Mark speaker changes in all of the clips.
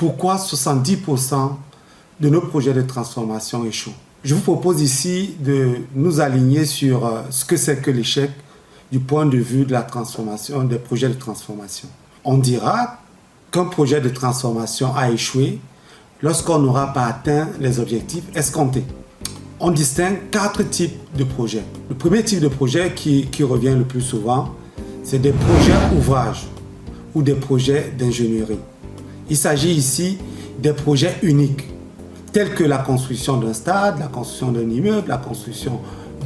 Speaker 1: pourquoi 70% de nos projets de transformation échouent. Je vous propose ici de nous aligner sur ce que c'est que l'échec du point de vue de la transformation, des projets de transformation. On dira qu'un projet de transformation a échoué lorsqu'on n'aura pas atteint les objectifs escomptés. On distingue 4 types de projets. Le premier type de projet qui revient le plus souvent, c'est des projets ouvrages ou des projets d'ingénierie. Il s'agit ici des projets uniques, tels que la construction d'un stade, la construction d'un immeuble, la construction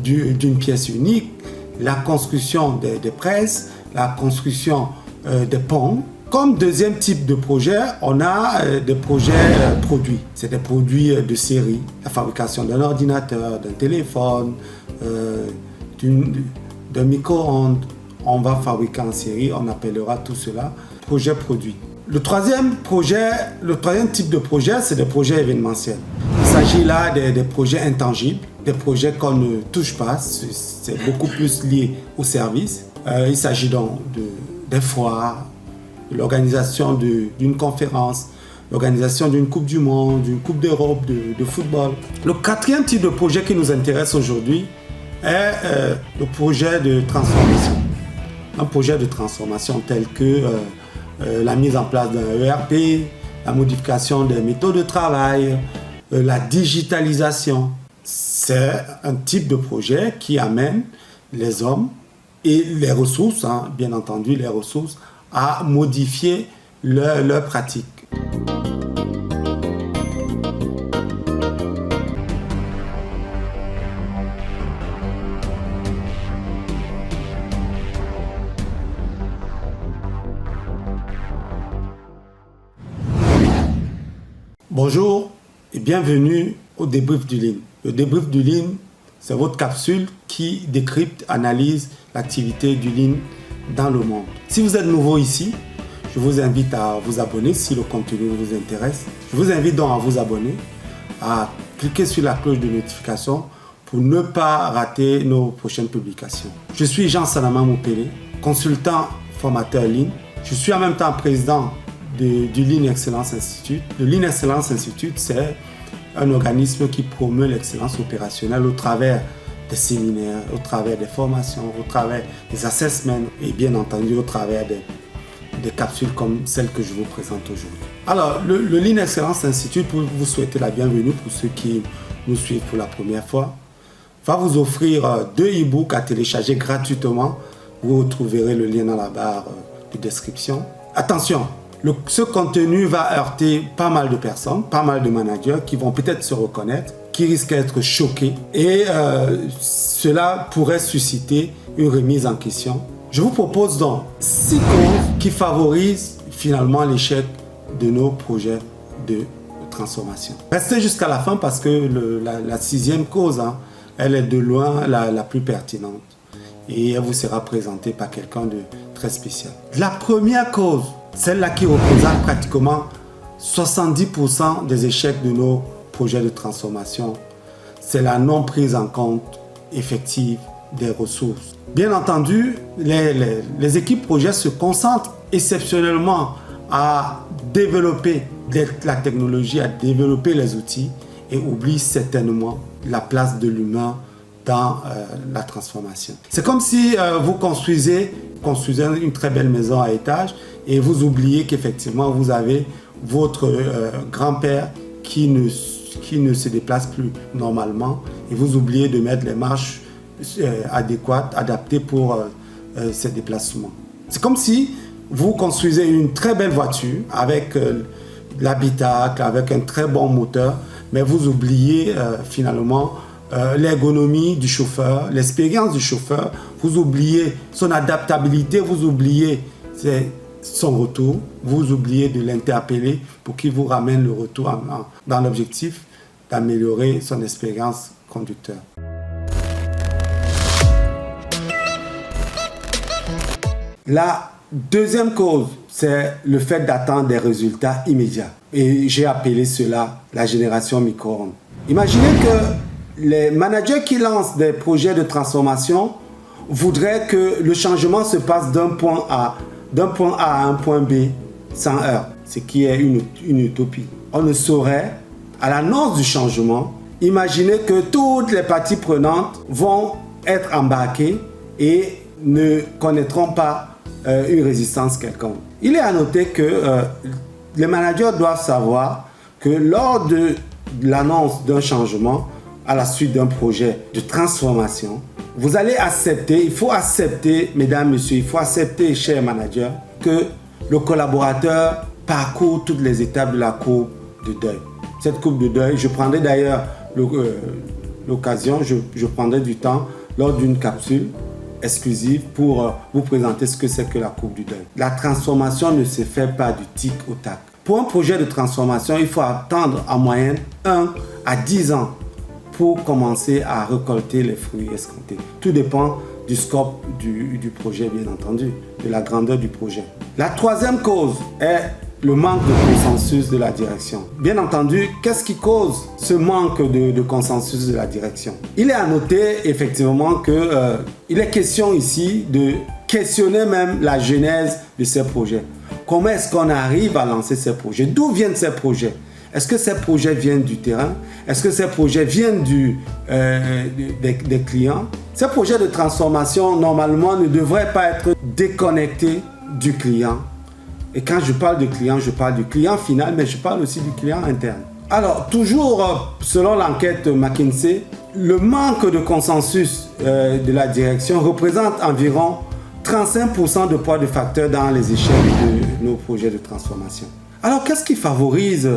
Speaker 1: d'une pièce unique, la construction des presses, la construction des ponts. Comme deuxième type de projet, on a des projets produits. C'est des produits de série, la fabrication d'un ordinateur, d'un téléphone, d'un micro-ondes. On va fabriquer en série, on appellera tout cela projet produit. Le troisième type de projet, c'est des projets événementiels. Il s'agit là des projets intangibles, des projets qu'on ne touche pas, c'est beaucoup plus lié au service. Il s'agit donc des foires, de l'organisation d'une conférence, l'organisation d'une Coupe du Monde, d'une Coupe d'Europe de football. Le quatrième type de projet qui nous intéresse aujourd'hui est le projet de transformation. Un projet de transformation tel que la mise en place d'un ERP, la modification des méthodes de travail, la digitalisation. C'est un type de projet qui amène les hommes et les ressources, bien entendu les ressources, à modifier leurs pratiques. Bonjour et bienvenue au débrief du Lean. Le débrief du Lean, c'est votre capsule qui décrypte, analyse l'activité du Lean dans le monde. Si vous êtes nouveau ici, je vous invite à vous abonner si le contenu vous intéresse. Je vous invite donc à vous abonner, à cliquer sur la cloche de notification pour ne pas rater nos prochaines publications. Je suis Jean Salama Moupele, consultant formateur Lean. Je suis en même temps président du Lean Excellence Institute. Le Lean Excellence Institute, c'est un organisme qui promeut l'excellence opérationnelle au travers des séminaires, au travers des formations, au travers des assessments et bien entendu au travers des capsules comme celle que je vous présente aujourd'hui. Alors, le Lean Excellence Institute, pour vous souhaiter la bienvenue pour ceux qui nous suivent pour la première fois, va vous offrir 2 e-books à télécharger gratuitement. Vous retrouverez le lien dans la barre de description. Attention! Ce contenu va heurter pas mal de personnes, pas mal de managers qui vont peut-être se reconnaître, qui risquent d'être choqués et cela pourrait susciter une remise en question. Je vous propose donc 6 causes qui favorisent finalement l'échec de nos projets de transformation. Restez jusqu'à la fin parce que la 6e cause, elle est de loin la plus pertinente et elle vous sera présentée par quelqu'un de très spécial. La première cause, celle-là qui représente pratiquement 70% des échecs de nos projets de transformation, c'est la non prise en compte effective des ressources. Bien entendu, les équipes projets se concentrent exceptionnellement à développer la technologie, à développer les outils et oublient certainement la place de l'humain dans la transformation. C'est comme si vous construisez une très belle maison à étage et vous oubliez qu'effectivement vous avez votre grand-père qui ne se déplace plus normalement et vous oubliez de mettre les marches adéquates, adaptées pour ces déplacements. C'est comme si vous construisez une très belle voiture avec l'habitacle, avec un très bon moteur, mais vous oubliez finalement l'ergonomie du chauffeur, l'expérience du chauffeur, vous oubliez son adaptabilité, vous oubliez son retour, vous oubliez de l'interpeller pour qu'il vous ramène le retour dans l'objectif d'améliorer son expérience conducteur. La deuxième cause, c'est le fait d'attendre des résultats immédiats. Et j'ai appelé cela la génération micro-ondes. Imaginez que les managers qui lancent des projets de transformation voudraient que le changement se passe d'un point A à un point B sans heurts. ce qui est une utopie. On ne saurait, à l'annonce du changement, imaginer que toutes les parties prenantes vont être embarquées et ne connaîtront pas une résistance quelconque. Il est à noter que les managers doivent savoir que lors de l'annonce d'un changement, à la suite d'un projet de transformation, vous allez accepter, il faut accepter, mesdames, messieurs, il faut accepter, chers managers, que le collaborateur parcourt toutes les étapes de la courbe de deuil. Cette courbe de deuil, je prendrai d'ailleurs l'occasion, je prendrai du temps lors d'une capsule exclusive pour vous présenter ce que c'est que la courbe du deuil. La transformation ne se fait pas du tic au tac. Pour un projet de transformation, il faut attendre en moyenne 1 à 10 ans pour commencer à récolter les fruits escomptés. Tout dépend du scope du projet, bien entendu, de la grandeur du projet. La troisième cause est le manque de consensus de la direction. Bien entendu, qu'est-ce qui cause ce manque de consensus de la direction? Il est à noter effectivement qu'il est question ici de questionner même la genèse de ces projets. Comment est-ce qu'on arrive à lancer ces projets? D'où viennent ces projets? Est-ce que ces projets viennent du terrain? Est-ce que ces projets viennent des clients? Ces projets de transformation, normalement, ne devraient pas être déconnectés du client. Et quand je parle de client, je parle du client final, mais je parle aussi du client interne. Alors, toujours selon l'enquête McKinsey, le manque de consensus de la direction représente environ 35% de poids de facteur dans les échecs de nos projets de transformation. Alors, qu'est-ce qui favorise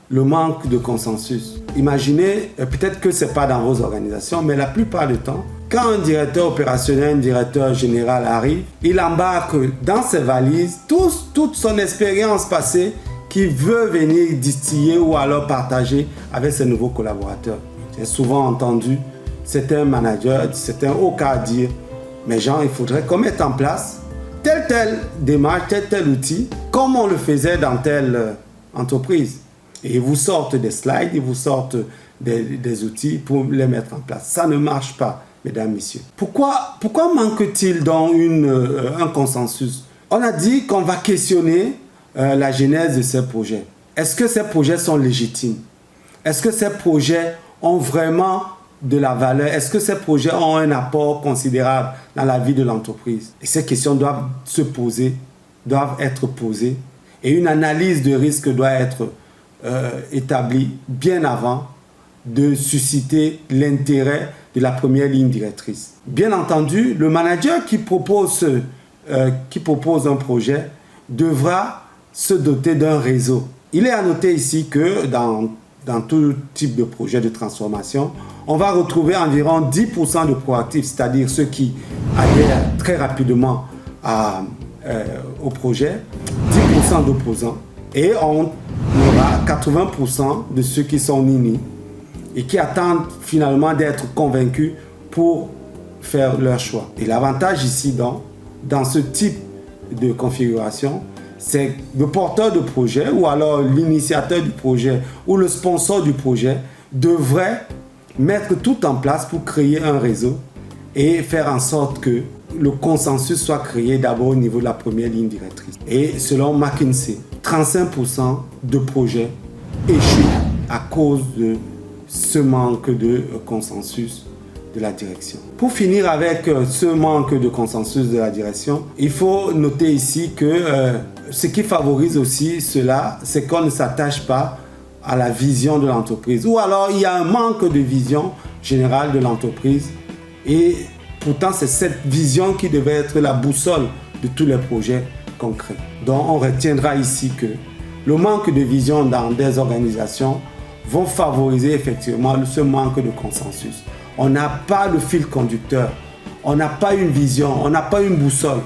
Speaker 1: le manque de consensus? Imaginez, peut-être que ce n'est pas dans vos organisations, mais la plupart du temps, quand un directeur opérationnel, un directeur général arrive, il embarque dans ses valises toute son expérience passée qu'il veut venir distiller ou alors partager avec ses nouveaux collaborateurs. J'ai souvent entendu certains managers, certains hauts cadres dire « Mais Jean, il faudrait qu'on mette en place telle démarche, tel outil, comme on le faisait dans telle entreprise. » Et ils vous sortent des slides, ils vous sortent des outils pour les mettre en place. Ça ne marche pas, mesdames, messieurs. Pourquoi manque-t-il donc un consensus? On a dit qu'on va questionner la genèse de ces projets. Est-ce que ces projets sont légitimes? Est-ce que ces projets ont vraiment de la valeur? Est-ce que ces projets ont un apport considérable dans la vie de l'entreprise? Et ces questions doivent être posées. Et une analyse de risque doit être établie bien avant de susciter l'intérêt de la première ligne directrice. Bien entendu, le manager qui propose un projet devra se doter d'un réseau. Il est à noter ici que dans tout type de projet de transformation, on va retrouver environ 10% de proactifs, c'est-à-dire ceux qui adhèrent très rapidement au projet, 10% d'opposants, et on aura 80% de ceux qui sont nini et qui attendent finalement d'être convaincus pour faire leur choix. Et l'avantage ici, dans ce type de configuration, c'est le porteur de projet ou alors l'initiateur du projet ou le sponsor du projet devrait mettre tout en place pour créer un réseau et faire en sorte que le consensus soit créé d'abord au niveau de la première ligne directrice. Et selon McKinsey, 35% de projets échouent à cause de ce manque de consensus de la direction. Pour finir avec ce manque de consensus de la direction, il faut noter ici que ce qui favorise aussi cela, c'est qu'on ne s'attache pas à la vision de l'entreprise. Ou alors, il y a un manque de vision générale de l'entreprise. Et pourtant, c'est cette vision qui devait être la boussole de tous les projets concrets. Donc, on retiendra ici que le manque de vision dans des organisations vont favoriser effectivement ce manque de consensus. On n'a pas le fil conducteur, on n'a pas une vision, on n'a pas une boussole.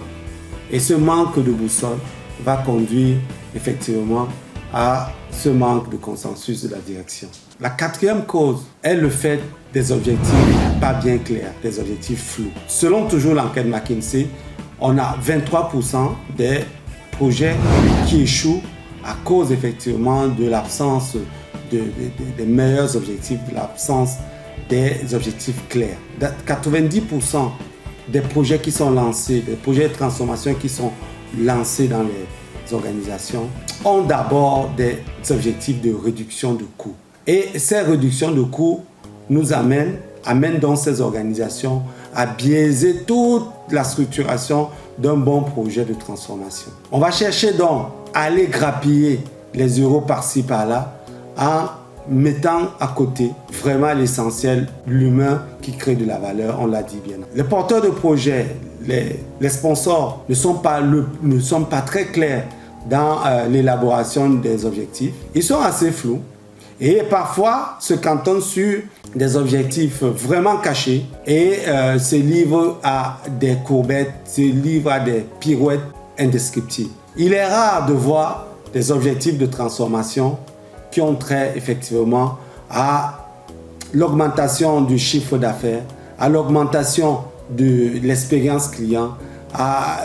Speaker 1: Et ce manque de boussole va conduire effectivement à ce manque de consensus de la direction. La quatrième cause est le fait des objectifs pas bien clairs, des objectifs flous. Selon toujours l'enquête McKinsey, on a 23% des projets qui échouent à cause effectivement de l'absence des meilleurs objectifs, de l'absence des objectifs clairs. 90% des projets qui sont lancés, des projets de transformation qui sont lancés organisations ont d'abord des objectifs de réduction de coûts. Et ces réductions de coûts nous amènent dans ces organisations à biaiser toute la structuration d'un bon projet de transformation. On va chercher donc à aller grappiller les euros par-ci par-là en mettant à côté vraiment l'essentiel, l'humain qui crée de la valeur, on l'a dit bien. Les porteurs de projets, les sponsors ne sont pas très clairs dans l'élaboration des objectifs. Ils sont assez flous et parfois se cantonnent sur des objectifs vraiment cachés et se livrent à des courbettes, se livrent à des pirouettes indescriptibles. Il est rare de voir des objectifs de transformation qui ont trait effectivement à l'augmentation du chiffre d'affaires, à l'augmentation de l'expérience client,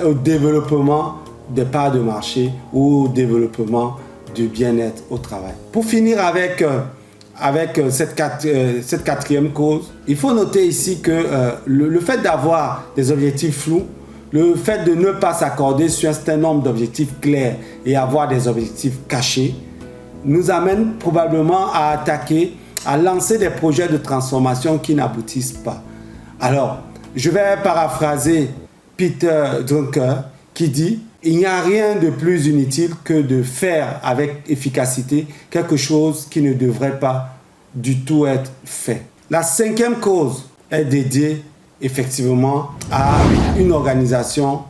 Speaker 1: au développement des parts de marché ou au développement du bien-être au travail. Pour finir avec cette quatrième cause, il faut noter ici que le fait d'avoir des objectifs flous, le fait de ne pas s'accorder sur un certain nombre d'objectifs clairs et avoir des objectifs cachés, nous amène probablement à attaquer, à lancer des projets de transformation qui n'aboutissent pas. Alors, je vais paraphraser Peter Drucker qui dit « Il n'y a rien de plus inutile que de faire avec efficacité quelque chose qui ne devrait pas du tout être fait. » La cinquième cause est dédiée effectivement à une organisation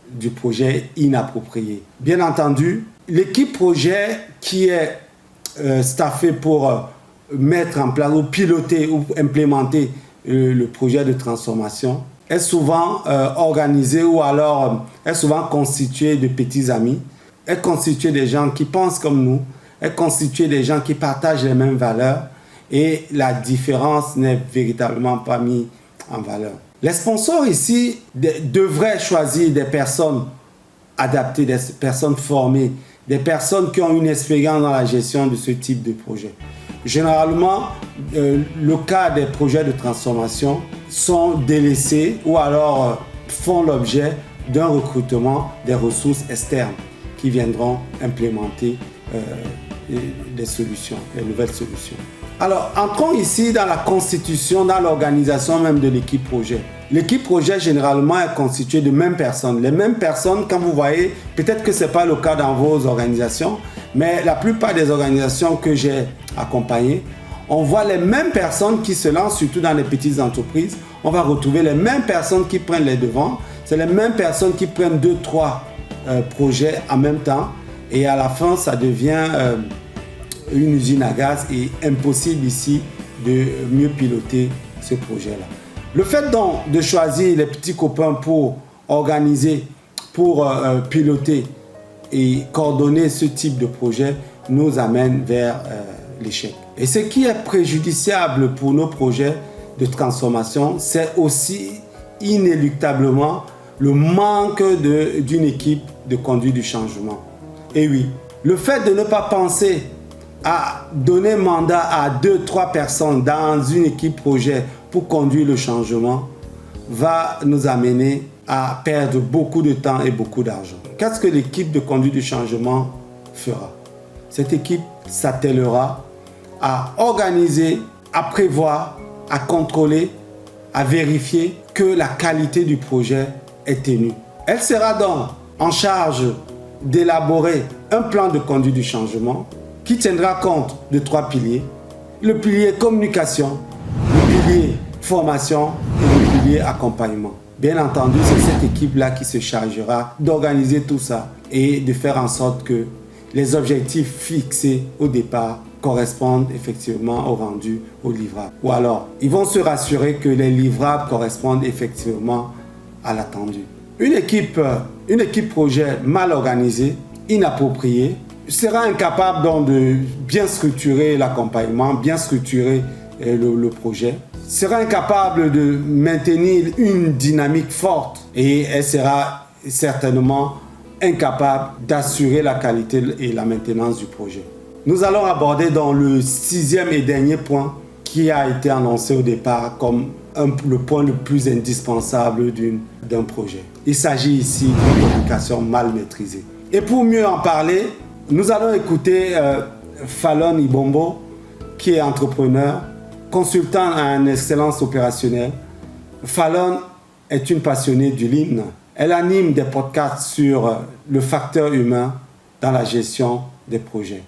Speaker 1: du projet inappropriée. Bien entendu, l'équipe projet qui est staffée pour mettre en place ou piloter ou implémenter le projet de transformation est souvent organisée ou alors est souvent constituée de petits amis, est constituée des gens qui pensent comme nous, est constituée des gens qui partagent les mêmes valeurs et la différence n'est véritablement pas mise en valeur. Les sponsors ici devraient choisir des personnes adaptées, des personnes formées, des personnes qui ont une expérience dans la gestion de ce type de projet. Généralement, le cas des projets de transformation sont délaissés ou alors font l'objet d'un recrutement des ressources externes qui viendront implémenter des solutions, des nouvelles solutions. Alors, entrons ici dans la constitution, dans l'organisation même de l'équipe projet. L'équipe projet, généralement, est constituée de mêmes personnes. Les mêmes personnes, quand vous voyez, peut-être que ce n'est pas le cas dans vos organisations, mais la plupart des organisations que j'ai accompagnées, on voit les mêmes personnes qui se lancent, surtout dans les petites entreprises. On va retrouver les mêmes personnes qui prennent les devants. C'est les mêmes personnes qui prennent 2-3 projets en même temps. Et à la fin, ça devient une usine à gaz et impossible ici de mieux piloter ce projet-là. Le fait donc de choisir les petits copains pour organiser, pour piloter et coordonner ce type de projet nous amène vers l'échec. Et ce qui est préjudiciable pour nos projets de transformation, c'est aussi inéluctablement le manque d'une équipe de conduite du changement. Et oui, le fait de ne pas penser à donner mandat à 2-3 personnes dans une équipe projet pour conduire le changement va nous amener à perdre beaucoup de temps et beaucoup d'argent. Qu'est-ce que l'équipe de conduite du changement fera? Cette équipe s'attellera à organiser, à prévoir, à contrôler, à vérifier que la qualité du projet est tenue. Elle sera donc en charge d'élaborer un plan de conduite du changement qui tiendra compte de 3 piliers. Le pilier communication, le pilier formation et le pilier accompagnement. Bien entendu, c'est cette équipe-là qui se chargera d'organiser tout ça et de faire en sorte que les objectifs fixés au départ correspondent effectivement au rendu, au livrable. Ou alors, ils vont se rassurer que les livrables correspondent effectivement à l'attendu. Une équipe projet mal organisée, inappropriée, sera incapable donc de bien structurer l'accompagnement, bien structurer le projet, sera incapable de maintenir une dynamique forte et elle sera certainement incapable d'assurer la qualité et la maintenance du projet. Nous allons aborder dans le 6e et dernier point qui a été annoncé au départ comme le point le plus indispensable d'un projet. Il s'agit ici d'une communication mal maîtrisée. Et pour mieux en parler, nous allons écouter Fallon Ibombo, qui est entrepreneur, consultant en excellence opérationnelle. Fallon est une passionnée du Lean. Elle anime des podcasts sur le facteur humain dans la gestion des projets.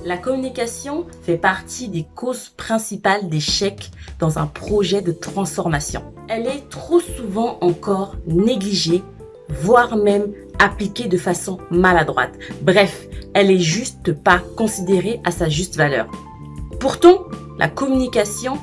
Speaker 2: La communication fait partie des causes principales d'échec dans un projet de transformation. Elle est trop souvent encore négligée, voire même appliquée de façon maladroite. Bref, elle est juste pas considérée à sa juste valeur. Pourtant, la communication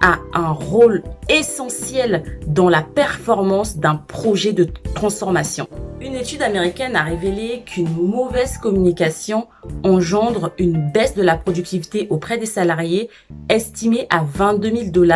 Speaker 2: a un rôle essentiel dans la performance d'un projet de transformation. Une étude américaine a révélé qu'une mauvaise communication engendre une baisse de la productivité auprès des salariés estimée à $22 000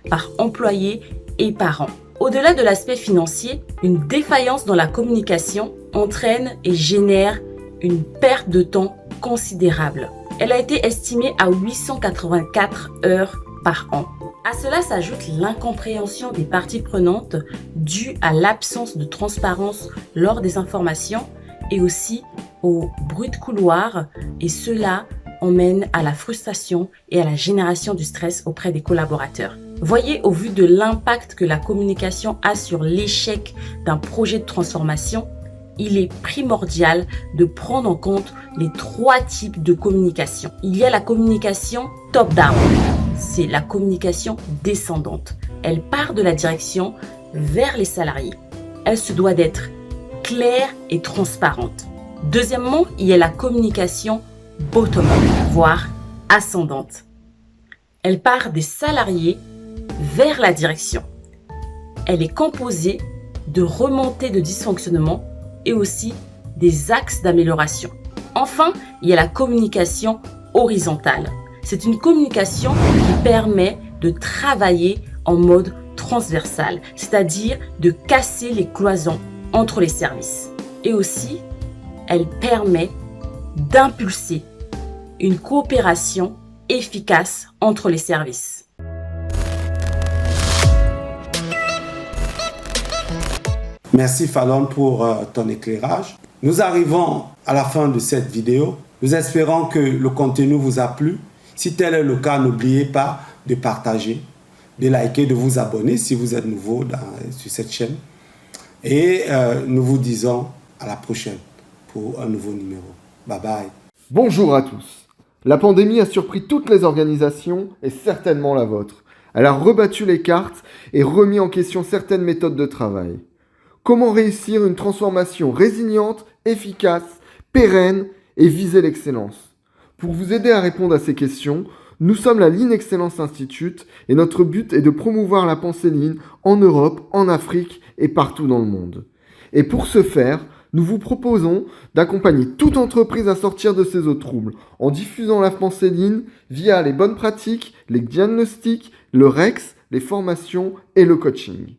Speaker 2: par employé et par an. Au-delà de l'aspect financier, une défaillance dans la communication entraîne et génère une perte de temps considérable. Elle a été estimée à 884 heures par an. À cela s'ajoute l'incompréhension des parties prenantes due à l'absence de transparence lors des informations et aussi au bruit de couloir, et cela emmène à la frustration et à la génération du stress auprès des collaborateurs. Voyez, au vu de l'impact que la communication a sur l'échec d'un projet de transformation, il est primordial de prendre en compte les 3 types de communication. Il y a la communication top-down. C'est la communication descendante. Elle part de la direction vers les salariés. Elle se doit d'être claire et transparente. Deuxièmement, il y a la communication bottom-up, voire ascendante. Elle part des salariés vers la direction. Elle est composée de remontées de dysfonctionnement et aussi des axes d'amélioration. Enfin, il y a la communication horizontale. C'est une communication qui permet de travailler en mode transversal, c'est-à-dire de casser les cloisons entre les services. Et aussi, elle permet d'impulser une coopération efficace entre les services.
Speaker 1: Merci Fallon pour ton éclairage. Nous arrivons à la fin de cette vidéo. Nous espérons que le contenu vous a plu. Si tel est le cas, n'oubliez pas de partager, de liker, de vous abonner si vous êtes nouveau sur cette chaîne. Et nous vous disons à la prochaine pour un nouveau numéro. Bye bye.
Speaker 3: Bonjour à tous. La pandémie a surpris toutes les organisations et certainement la vôtre. Elle a rebattu les cartes et remis en question certaines méthodes de travail. Comment réussir une transformation résiliente, efficace, pérenne et viser l'excellence? Pour vous aider à répondre à ces questions, nous sommes la Lean Excellence Institute et notre but est de promouvoir la pensée Lean en Europe, en Afrique et partout dans le monde. Et pour ce faire, nous vous proposons d'accompagner toute entreprise à sortir de ses eaux troubles en diffusant la pensée Lean via les bonnes pratiques, les diagnostics, le REX, les formations et le coaching.